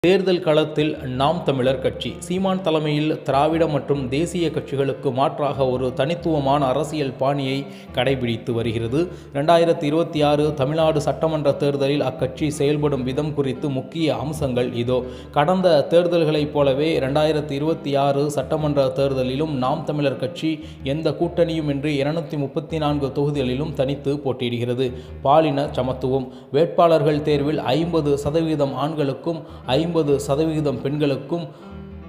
தேர்தல் களத்தில் நாம் தமிழர் கட்சி சீமான் தலைமையில் திராவிட மற்றும் தேசிய கட்சிகளுக்கு மாற்றாக ஒரு தனித்துவமான அரசியல் பாணியை கடைபிடித்து வருகிறது. 2026 தமிழ்நாடு சட்டமன்ற தேர்தலில் அக்கட்சி செயல்படும் விதம் குறித்து முக்கிய அம்சங்கள் இதோ. கடந்த தேர்தல்களைப் போலவே 2026 சட்டமன்ற தேர்தலிலும் நாம் தமிழர் கட்சி எந்த கூட்டணியும் இன்றி 234 தொகுதிகளிலும் தனித்து போட்டியிடுகிறது. பாலின சமத்துவம் வேட்பாளர்கள் தேர்வில் 50% ஆண்களுக்கும் 50% பெண்களுக்கும்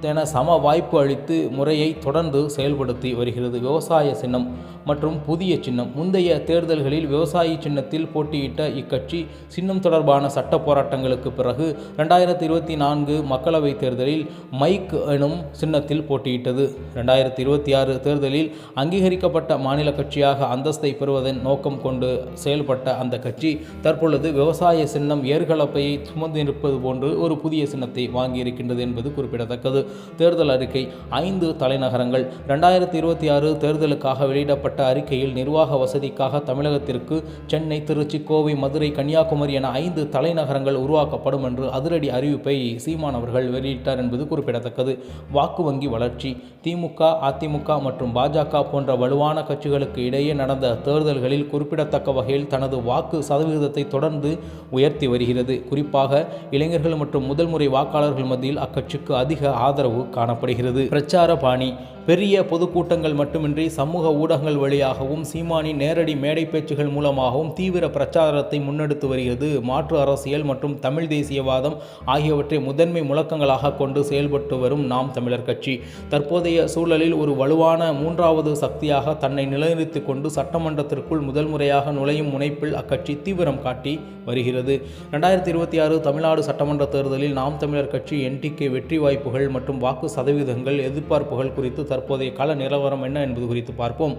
என சம வாய்ப்பு அளித்து முறையை தொடர்ந்து செயல்படுத்தி வருகிறது. விவசாய சின்னம் மற்றும் புதிய சின்னம் முந்தைய தேர்தல்களில் விவசாயி சின்னத்தில் போட்டியிட்ட இக்கட்சி சின்னம் தொடர்பான சட்ட போராட்டங்களுக்கு பிறகு 2024 மக்களவைத் தேர்தலில் மைக் எனும் சின்னத்தில் போட்டியிட்டது. 2026 தேர்தலில் அங்கீகரிக்கப்பட்ட மாநில கட்சியாக அந்தஸ்தை பெறுவதன் நோக்கம் கொண்டு செயல்பட்ட அந்த கட்சி தற்பொழுது விவசாய சின்னம் ஏர்கலப்பையை சுமந்திருப்பது போன்று ஒரு புதிய சின்னத்தை வாங்கியிருக்கின்றது என்பது குறிப்பிடத்தக்கது. தேர்தல் அறிக்கை 5 தலைநகரங்கள் 2026 தேர்தலுக்காக வெளியிடப்பட்ட அறிக்கையில் நிர்வாக வசதிக்காக தமிழகத்திற்கு சென்னை, திருச்சி, கோவை, மதுரை, கன்னியாகுமரி என 5 தலைநகரங்கள் உருவாக்கப்படும் என்று அதிரடி அறிவிப்பை சீமான் அவர்கள் வெளியிட்டார் என்பது குறிப்பிடத்தக்கது. வாக்கு வங்கி வளர்ச்சி திமுக, அதிமுக மற்றும் பாஜக போன்ற வலுவான கட்சிகளுக்கு இடையே நடந்த தேர்தல்களில் குறிப்பிடத்தக்க வகையில் தனது வாக்கு சதவீதத்தை தொடர்ந்து உயர்த்தி வருகிறது. குறிப்பாக இளைஞர்கள் மற்றும் முதல் முறை வாக்காளர்கள் மத்தியில் அக்கட்சிக்கு அதிக ஆதரவு காணப்படுகிறது. பிரச்சார பாணி பெரிய பொதுக்கூட்டங்கள் மட்டுமின்றி சமூக ஊடகங்கள் வழியாகவும் சீமானின் நேரடி மேடை பேச்சுகள் மூலமாகவும் தீவிர பிரச்சாரத்தை முன்னெடுத்து வருகிறது. மாற்று அரசியல் மற்றும் தமிழ் தேசியவாதம் ஆகியவற்றை முதன்மை முழக்கங்களாக கொண்டு செயல்பட்டு வரும் நாம் தமிழர் கட்சி தற்போதைய சூழலில் ஒரு வலுவான 3வது சக்தியாக தன்னை நிலைநிறுத்திக் கொண்டு சட்டமன்றத்திற்குள் முதல் முறையாக நுழையும் முனைப்பில் அக்கட்சி தீவிரம் காட்டி வருகிறது. 2026 தமிழ்நாடு சட்டமன்ற தேர்தலில் நாம் தமிழர் கட்சி என்டிகே வெற்றி வாய்ப்புகள் மற்றும் வாக்கு சதவீதங்கள் எதிர்பார்ப்புகள் குறித்து தற்போதைய கள நிலவரம் என்ன என்பது குறித்து பார்ப்போம்.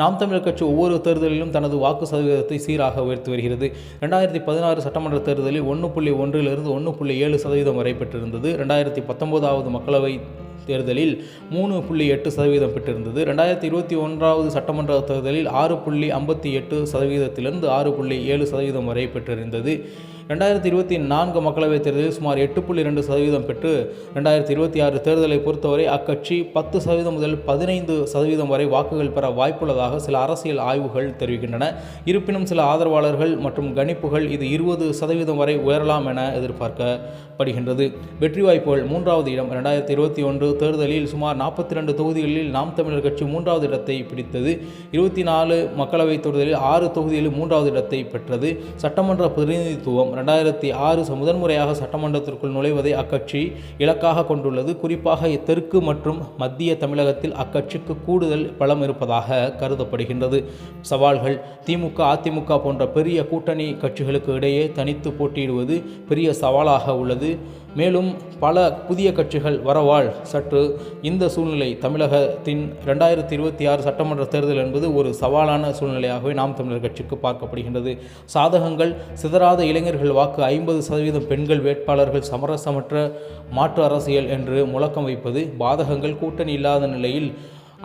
நாம் தமிழர் கட்சி ஒவ்வொரு தேர்தலிலும் தனது வாக்கு சதவீதத்தை சீராக உயர்த்தி வருகிறது. 2016 சட்டமன்ற தேர்தலில் 1.1 1.7% வரை பெற்றிருந்தது. 2019 மக்களவை தேர்தலில் 3.8% பெற்றிருந்தது. 2021 சட்டமன்ற தேர்தலில் 6.58% 6.7% வரை பெற்றிருந்தது. 2024 மக்களவைத் தேர்தலில் சுமார் 8.2% பெற்று 2026 தேர்தலை பொறுத்தவரை அக்கட்சி 10% முதல் 15% வரை வாக்குகள் பெற வாய்ப்புள்ளதாக சில அரசியல் ஆய்வுகள் தெரிவிக்கின்றன. இருப்பினும் சில ஆதரவாளர்கள் மற்றும் கணிப்புகள் இது 20% வரை உயரலாம் என எதிர்பார்க்கப்படுகின்றது. வெற்றி வாய்ப்புகள் 3வது இடம் 2021 தேர்தலில் சுமார் 42 தொகுதிகளில் நாம் தமிழர் கட்சி 3வது இடத்தை பிடித்தது. 24 மக்களவைத் தேர்தலில் 6 தொகுதிகளில் 3வது இடத்தை பெற்றது. சட்டமன்ற பிரதிநிதித்துவம் 2006 முதன்முறையாக சட்டமன்றத்திற்குள் நுழைவதை அக்கட்சி இலக்காக கொண்டுள்ளது. குறிப்பாக தெற்கு மற்றும் மத்திய தமிழகத்தில் அக்கட்சிக்கு கூடுதல் பலம் இருப்பதாக கருதப்படுகின்றது. சவால்கள் திமுக, அதிமுக போன்ற பெரிய கூட்டணி கட்சிகளுக்கு இடையே தனித்து போட்டியிடுவது பெரிய சவாலாக உள்ளது. மேலும் பல புதிய கட்சிகள் வரவால் சற்று இந்த சூழ்நிலை தமிழகத்தின் 2026 சட்டமன்ற தேர்தல் என்பது ஒரு சவாலான சூழ்நிலையாகவே நாம் தமிழர் கட்சிக்கு பார்க்கப்படுகின்றது. சாதகங்கள் சிதறாத இளைஞர்கள் வாக்கு 50% பெண்கள் வேட்பாளர்கள் சமரசமற்ற மாற்று அரசியல் என்று முழக்கம் வைப்பது. பாதகங்கள் கூட்டணி இல்லாத நிலையில்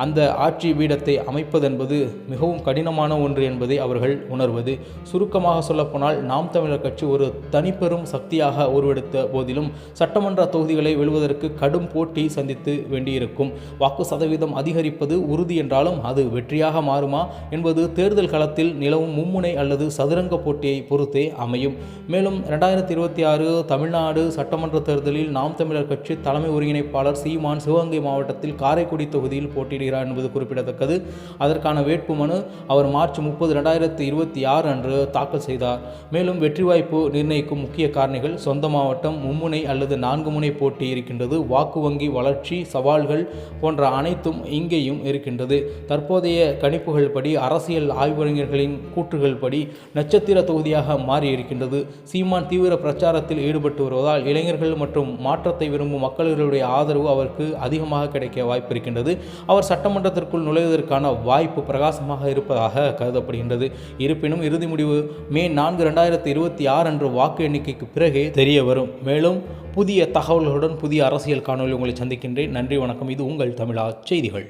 அந்த ஆட்சி பீடத்தை அமைப்பதென்பது மிகவும் கடினமான ஒன்று என்பதை அவர்கள் உணர்வது. சுருக்கமாக சொல்லப்போனால் நாம் தமிழர் கட்சி ஒரு தனிப்பெரும் சக்தியாக உருவெடுத்த போதிலும் சட்டமன்ற தொகுதிகளை வெல்வதற்கு கடும் போட்டி சந்தித்து வேண்டியிருக்கும். வாக்கு சதவீதம் அதிகரிப்பது உறுதி என்றாலும் அது வெற்றியாக மாறுமா என்பது தேர்தல் களத்தில் நிலவும் மும்முனை அல்லது சதுரங்க போட்டியை பொறுத்தே அமையும். மேலும் 2026 தமிழ்நாடு சட்டமன்ற தேர்தலில் நாம் தமிழர் கட்சி தலைமை ஒருங்கிணைப்பாளர் சீமான் சிவகங்கை மாவட்டத்தில் காரைக்குடி தொகுதியில் போட்டியிடுகிறார் என்பது குறிப்பிடத்தக்கது. அதற்கான வேட்புமனு அவர் மார்ச் 30, 2026 அன்று தாக்கல் செய்தார். மேலும் வெற்றி வாய்ப்பு நிர்ணயிக்கும் முக்கிய காரணிகள் சொந்த மாவட்டம், மும்முனை அல்லது 4 முனை போட்டி இருக்கின்றது. வாக்கு வங்கி வளர்ச்சி சவால்கள் போன்ற அனைத்தும் இங்கேயும் இருக்கின்றது. தற்போதைய கணிப்புகள் படி அரசியல் ஆய்வறிஞர்களின் கூற்றுகள் படி நட்சத்திர தொகுதியாக மாறி இருக்கின்றது. சீமான் தீவிர பிரச்சாரத்தில் ஈடுபட்டு வருவதால் இளைஞர்கள் மற்றும் மாற்றத்தை விரும்பும் மக்களுடைய ஆதரவு அவருக்கு அதிகமாக கிடைக்க வாய்ப்பு இருக்கின்றது. அவர் சட்டமன்றத்திற்குள் நுழைவதற்கான வாய்ப்பு பிரகாசமாக இருப்பதாக கருதப்படுகின்றது. இருப்பினும் இறுதி முடிவு மே 4, 2026 அன்று வாக்கு எண்ணிக்கைக்கு பிறகே தெரிய வரும். மேலும் புதிய தகவல்களுடன் புதிய அரசியல் காணொலி உங்களை சந்திக்கின்றேன். நன்றி, வணக்கம். இது உங்கள் தமிழா செய்திகள்.